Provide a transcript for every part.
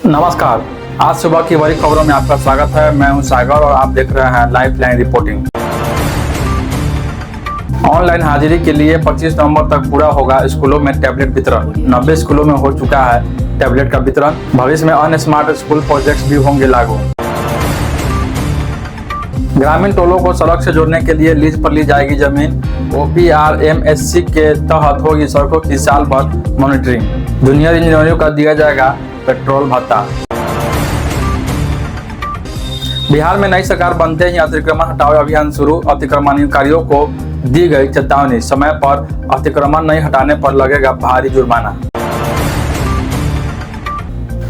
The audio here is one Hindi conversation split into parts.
नमस्कार। आज सुबह की बड़ी खबरों में आपका स्वागत है। मैं हूं सागर और आप देख रहे हैं लाइफलाइन रिपोर्टिंग। ऑनलाइन हाजिरी के लिए 25 नवंबर तक पूरा होगा स्कूलों में टैबलेट वितरण। 90 स्कूलों में हो चुका है टैबलेट का वितरण। भविष्य में अन्य स्मार्ट स्कूल प्रोजेक्ट्स भी होंगे लागू। ग्रामीण टोलों को सड़क से जोड़ने के लिए लीज पर ली जाएगी जमीन। OPRMSC के तहत होगी सड़कों की साल भर मॉनिटरिंग। जूनियर इंजीनियरों का दिया जाएगा पेट्रोल भत्ता। बिहार में नई सरकार बनते ही अतिक्रमण हटाओ अभियान शुरू। अतिक्रमणकारियों को दी गई चेतावनी, समय पर अतिक्रमण नहीं हटाने पर लगेगा भारी जुर्माना।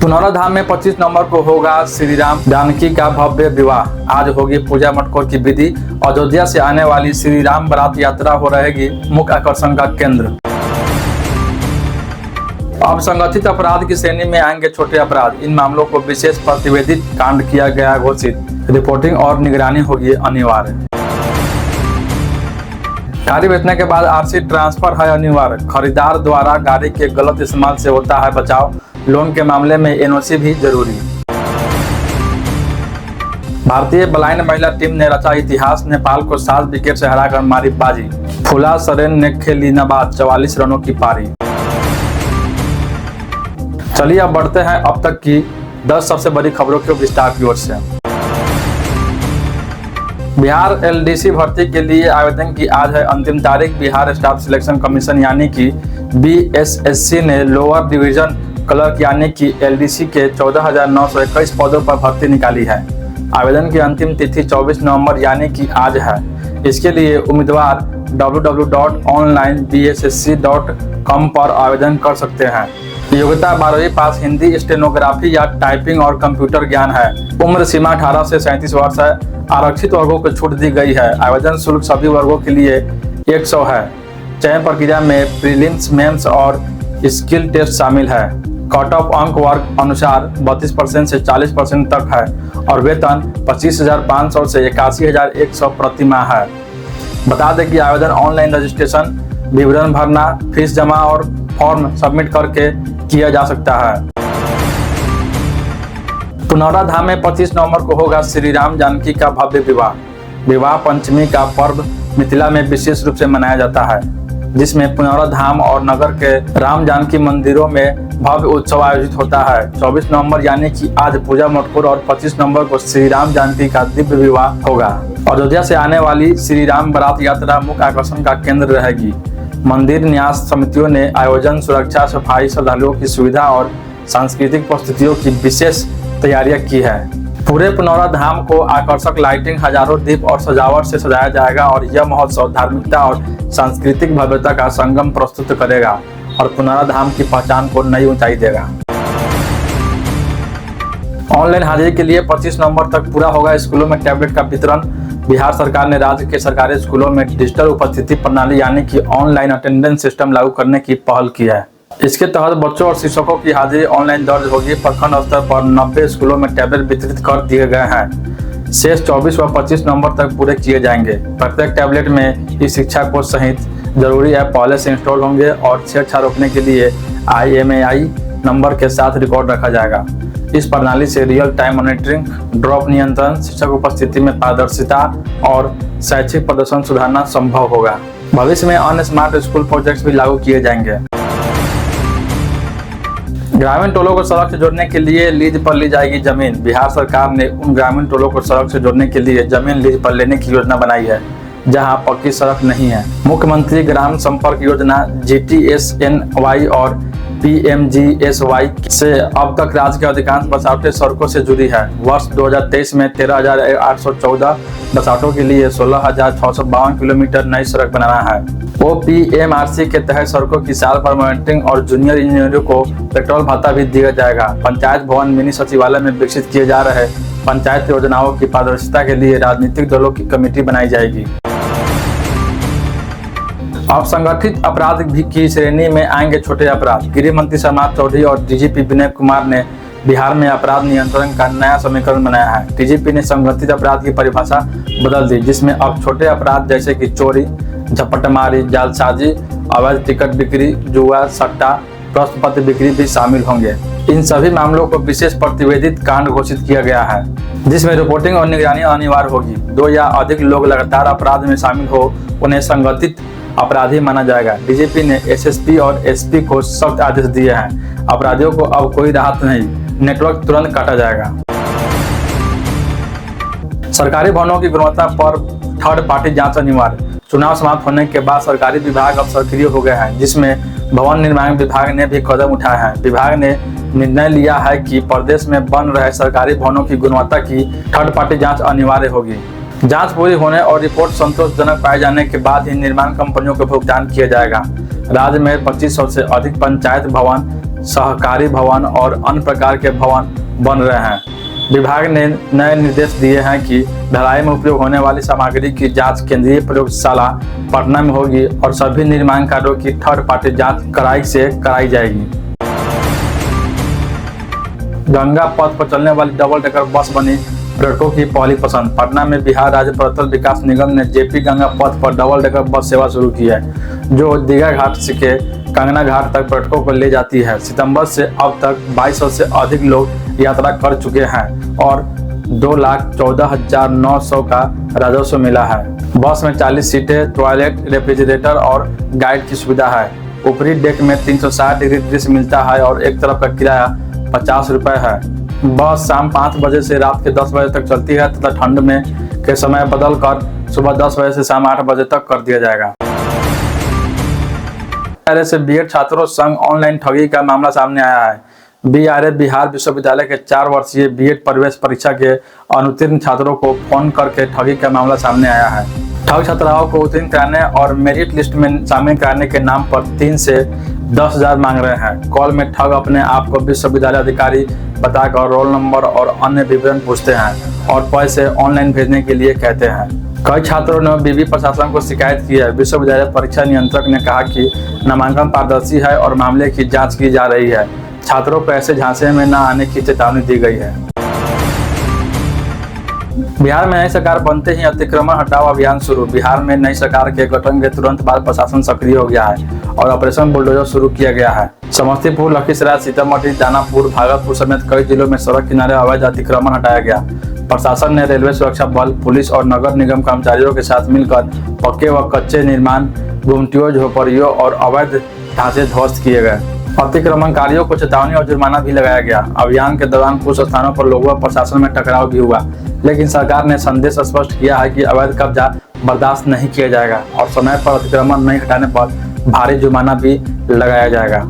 पुनौराधाम में 25 नवंबर को होगा श्री राम जानकी का भव्य विवाह। आज होगी पूजा मटकोर की विधि। अयोध्या से आने वाली श्री राम बारात यात्रा हो रहेगी मुख्य आकर्षण का केंद्र। अब संगठित अपराध की श्रेणी में आएंगे छोटे अपराध। इन मामलों को विशेष प्रतिवेदित कांड किया गया घोषित। रिपोर्टिंग और निगरानी होगी अनिवार्य। गाड़ी बेचने के बाद RC ट्रांसफर है अनिवार्य। खरीदार द्वारा गाड़ी के गलत इस्तेमाल से होता है बचाव। लोन के मामले में NOC भी जरूरी। भारतीय ब्लाइंड महिला टीम ने रचा इतिहास। नेपाल को 7 विकेट से हराकर मारी बाजी। फुला सरेन ने खेली नाबाद 44 रनों की पारी। चलिए अब बढ़ते हैं अब तक की 10 सबसे बड़ी खबरों के विस्तार की ओर से। बिहार LDC भर्ती के लिए आवेदन की आज है अंतिम तारीख। बिहार स्टाफ सिलेक्शन कमीशन यानी कि BSSC ने लोअर डिवीजन क्लर्क यानी कि LDC के 14,921 पदों पर भर्ती निकाली है। आवेदन की अंतिम तिथि 24 नवंबर यानी कि आज है। इसके लिए उम्मीदवार www.onlinebssc.com पर आवेदन कर सकते हैं। योग्यता 12वीं पास, हिंदी, स्टेनोग्राफी या टाइपिंग और कंप्यूटर ज्ञान है। उम्र सीमा 18 से 37 वर्ष है। आरक्षित वर्गों को छूट दी गई है। आवेदन शुल्क सभी वर्गों के लिए 100 है। चयन प्रक्रिया में प्रीलिम्स, मेंस और स्किल टेस्ट शामिल है। कट ऑफ अंक वर्ग अनुसार 32% से 40% तक है और वेतन 25,500 से 81,100 प्रति माह है। बता दें कि आवेदन ऑनलाइन रजिस्ट्रेशन, विवरण भरना, फीस जमा और फॉर्म सबमिट करके किया जा सकता है। पुनौराधाम में 25 नवंबर को होगा श्री राम जानकी का भव्य विवाह। विवाह पंचमी का पर्व मिथिला में विशेष रूप से मनाया जाता है, जिसमें पुनौराधाम और नगर के राम जानकी मंदिरों में भव्य उत्सव आयोजित होता है। 24 नवंबर यानी कि आज पूजा मटकोर और 25 नवंबर को श्री राम जानकी का दिव्य विवाह होगा। अयोध्या से आने वाली श्री राम बारात यात्रा मुख्य आकर्षण का केंद्र रहेगी। मंदिर न्यास समितियों ने आयोजन, सुरक्षा, सफाई, श्रद्धालुओं की सुविधा और सांस्कृतिक प्रस्तुतियों की विशेष तैयारियां की है। पूरे पुनौराधाम को आकर्षक लाइटिंग, हजारों दीप और सजावट से सजाया जाएगा और यह महोत्सव धार्मिकता और सांस्कृतिक भव्यता का संगम प्रस्तुत करेगा और पुनौराधाम की पहचान को नई ऊंचाई देगा। ऑनलाइन हाजिरी के लिए 25 नवंबर तक पूरा होगा स्कूलों में टैबलेट का वितरण। बिहार सरकार ने राज्य के सरकारी स्कूलों में डिजिटल उपस्थिति प्रणाली यानी कि ऑनलाइन अटेंडेंस सिस्टम लागू करने की पहल की है। इसके तहत बच्चों और शिक्षकों की हाजिरी ऑनलाइन दर्ज होगी। प्रखंड स्तर पर 90 स्कूलों में टैबलेट वितरित कर दिए गए हैं। शेष 24 व 25 नवंबर तक पूरे किए जाएंगे। प्रत्येक टैबलेट में ई शिक्षा कोष सहित जरूरी ऐप पहले से इंस्टॉल होंगे और छेड़छाड़ रोकने के लिए IMEI नंबर के साथ रिकॉर्ड रखा जाएगा। इस प्रणाली से रियल टाइम मॉनिटरिंग, ड्रॉप नियंत्रण, शिक्षक उपस्थिति में पारदर्शिता और शैक्षिक प्रदर्शन सुधारना संभव होगा। भविष्य में अन्य स्मार्ट स्कूल प्रोजेक्ट्स भी लागू किए जाएंगे। ग्रामीण टोलों को सड़क से जोड़ने के लिए लीज पर ली जाएगी जमीन। बिहार सरकार ने उन ग्रामीण टोलों को सड़क से जोड़ने के लिए जमीन लीज पर लेने की योजना बनाई है जहां पक्की सड़क नहीं है। मुख्यमंत्री ग्राम संपर्क योजना GTSNY और PMGSY से अब तक राज्य के अधिकांश बसावटें सड़कों से जुड़ी है। वर्ष 2023 में 13,814 बसावटों के लिए 16,652 किलोमीटर नई सड़क बनाना है। OPMRC के तहत सड़कों की साल भर मॉनिटरिंग और जूनियर इंजीनियरों को पेट्रोल भत्ता भी दिया जाएगा। पंचायत भवन मिनी सचिवालय में विकसित किए जा रहे पंचायत योजनाओं की पारदर्शिता के लिए राजनीतिक दलों की कमेटी बनाई जाएगी। अब संगठित अपराध की श्रेणी में आएंगे छोटे अपराध। गृह मंत्री सोमनाथ चौधरी और DGP विनय कुमार ने बिहार में अपराध नियंत्रण का नया समीकरण बनाया है। DGP ने संगठित अपराध की परिभाषा बदल दी, जिसमें अब छोटे अपराध जैसे कि चोरी, झपटमारी, जालसाजी, अवैध टिकट बिक्री, जुआ, सट्टा, प्रश्न पत्र बिक्री भी शामिल होंगे। इन सभी मामलों को विशेष प्रतिवेदित कांड घोषित किया गया है, जिसमें रिपोर्टिंग और निगरानी अनिवार्य होगी। 2 या अधिक लोग लगातार अपराध में शामिल हो उन्हें संगठित अपराधी माना जाएगा। डीजीपी ने एसएसपी और एसपी को सख्त आदेश दिए हैं। अपराधियों को अब कोई राहत नहीं, नेटवर्क तुरंत काटा जाएगा। सरकारी भवनों की गुणवत्ता पर थर्ड पार्टी जांच अनिवार्य। चुनाव समाप्त होने के बाद सरकारी विभाग अब सक्रिय हो गए हैं, जिसमें भवन निर्माण विभाग ने भी कदम उठाए हैं। विभाग ने निर्णय लिया है कि प्रदेश में बन रहे सरकारी भवनों की गुणवत्ता की थर्ड पार्टी जांच अनिवार्य होगी। जांच पूरी होने और रिपोर्ट संतोषजनक पाए जाने के बाद ही निर्माण कंपनियों को भुगतान किया जाएगा। राज्य में 2500 से अधिक पंचायत भवन, सहकारी भवन और अन्य प्रकार के भवन बन रहे हैं। विभाग ने नए निर्देश दिए हैं कि ढलाई में उपयोग होने वाली सामग्री की जांच केंद्रीय प्रयोगशाला पटना में होगी और सभी निर्माण कार्यों की थर्ड पार्टी जांच कड़ाई से कराई जाएगी। गंगा पथ पर चलने वाली डबल डेकर बस बनी पर्यटकों की पहली पसंद। पटना में बिहार राज्य पर्यटन विकास निगम ने जेपी गंगा पथ पर डबल डेकर बस सेवा शुरू की है, जो दीघा घाट से कंगना घाट तक पर्यटकों को ले जाती है। सितंबर से अब तक 2200 से अधिक लोग यात्रा कर चुके हैं और 2,14,900 का राजस्व मिला है। बस में 40 सीटें, टॉयलेट, रेफ्रिजरेटर और गाइड की सुविधा है। ऊपरी डेक में 360 डिग्री दृश्य मिलता है और एक तरफ का किराया 50 रुपए है। बस शाम 5 बजे से रात के 10 बजे तक चलती है तथा ठंड में के समय बदल कर सुबह 10 बजे से शाम 8 बजे तक कर दिया जाएगा। से बीएड छात्रों संग ऑनलाइन ठगी का मामला सामने आया है। बीआरए बिहार विश्वविद्यालय के 4 वर्षीय बीएड प्रवेश परीक्षा के अनुत्तीर्ण छात्रों को फोन करके ठगी का मामला सामने आया है। ठग छात्राओं को उत्तीर्ण कराने और मेरिट लिस्ट में शामिल कराने के नाम पर 3 से 10,000 मांग रहे हैं। कॉल में ठग अपने आप को विश्वविद्यालय अधिकारी बताकर रोल नंबर और अन्य विवरण पूछते हैं और पैसे ऑनलाइन भेजने के लिए कहते हैं। कई छात्रों ने विवि प्रशासन को शिकायत की है। विश्वविद्यालय परीक्षा नियंत्रक ने कहा कि नामांकन पारदर्शी है और मामले की जांच की जा रही है। छात्रों को ऐसे झांसे में न आने की चेतावनी दी गई है। बिहार में नई सरकार बनते ही अतिक्रमण हटाओ अभियान शुरू। बिहार में नई सरकार के गठन के तुरंत बाद प्रशासन सक्रिय हो गया है और ऑपरेशन बुलडोजर शुरू किया गया है। समस्तीपुर, लखीसराय, सीतामढ़ी, दानापुर, भागलपुर समेत कई जिलों में सड़क किनारे अवैध अतिक्रमण हटाया गया। प्रशासन ने रेलवे सुरक्षा बल, पुलिस और नगर निगम कर्मचारियों के साथ मिलकर पक्के व कच्चे निर्माण, गुमटियों, झोपड़ियों और अवैध ढांचे ध्वस्त किए गए। अतिक्रमणकारियों को चेतावनी और जुर्माना भी लगाया गया। अभियान के दौरान कुछ स्थानों पर लोगों व प्रशासन में टकराव भी हुआ, लेकिन सरकार ने संदेश स्पष्ट किया है कि अवैध कब्जा बर्दाश्त नहीं किया जाएगा और समय पर अतिक्रमण नहीं हटाने पर भारी जुर्माना भी लगाया जाएगा।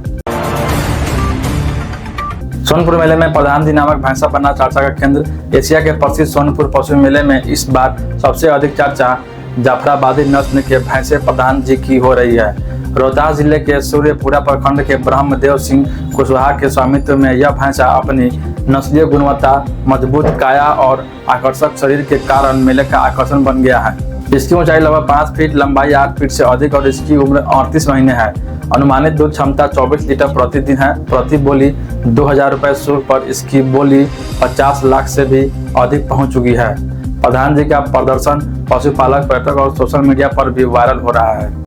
सोनपुर मेले में प्रधान जी नामक भैंसा बनना चर्चा का केंद्र। एशिया के प्रसिद्ध सोनपुर पशु मेले में इस बार सबसे अधिक चर्चा जाफराबादी नस्ल के भैंसे प्रधान जी की हो रही है। रोहतास जिले के सूर्यपुरा प्रखंड के ब्रह्मदेव सिंह कुशवाहा के स्वामित्व में यह भैंसा अपनी नस्लीय गुणवत्ता, मजबूत काया और आकर्षक शरीर के कारण मेले का आकर्षण बन गया है। इसकी ऊंचाई लगभग 5 फीट, लंबाई 8 फीट से अधिक और इसकी उम्र 38 महीने है। अनुमानित दूध क्षमता 24 लीटर प्रतिदिन है। प्रति बोली 2,000 रुपए शुल्क पर इसकी बोली 50 लाख से भी अधिक पहुंच चुकी है। प्रधान जी का प्रदर्शन पशुपालक, पर्यटक और सोशल मीडिया पर भी वायरल हो रहा है।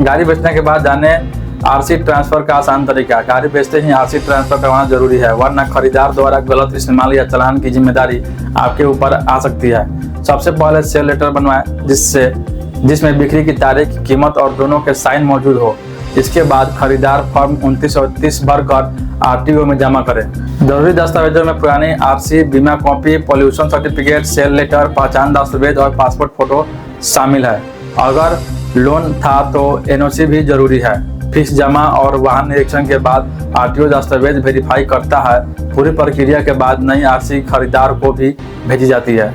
गाड़ी बेचने के बाद जाने आरसी ट्रांसफर का आसान तरीका। गाड़ी बेचते ही आरसी ट्रांसफर करवाना जरूरी है, वरना खरीदार द्वारा गलत इस्तेमाल या चालान की जिम्मेदारी आपके ऊपर आ सकती है। सबसे पहले सेल लेटर बनवाएं जिसमें बिक्री की तारीख, कीमत और दोनों के साइन मौजूद हो। इसके बाद खरीदार फॉर्म 29 और 30 भरकर आरटीओ में जमा करें। जरूरी दस्तावेजों में पुरानी आरसी, बीमा copy, pollution certificate, sale letter, पहचान दस्तावेज और पासपोर्ट फोटो शामिल है। अगर लोन था तो एनओसी भी जरूरी है। फीस जमा और वाहन निरीक्षण के बाद आरटीओ दस्तावेज वेरीफाई करता है। पूरी प्रक्रिया के बाद नई आरसी खरीदार को भी भेजी जाती है।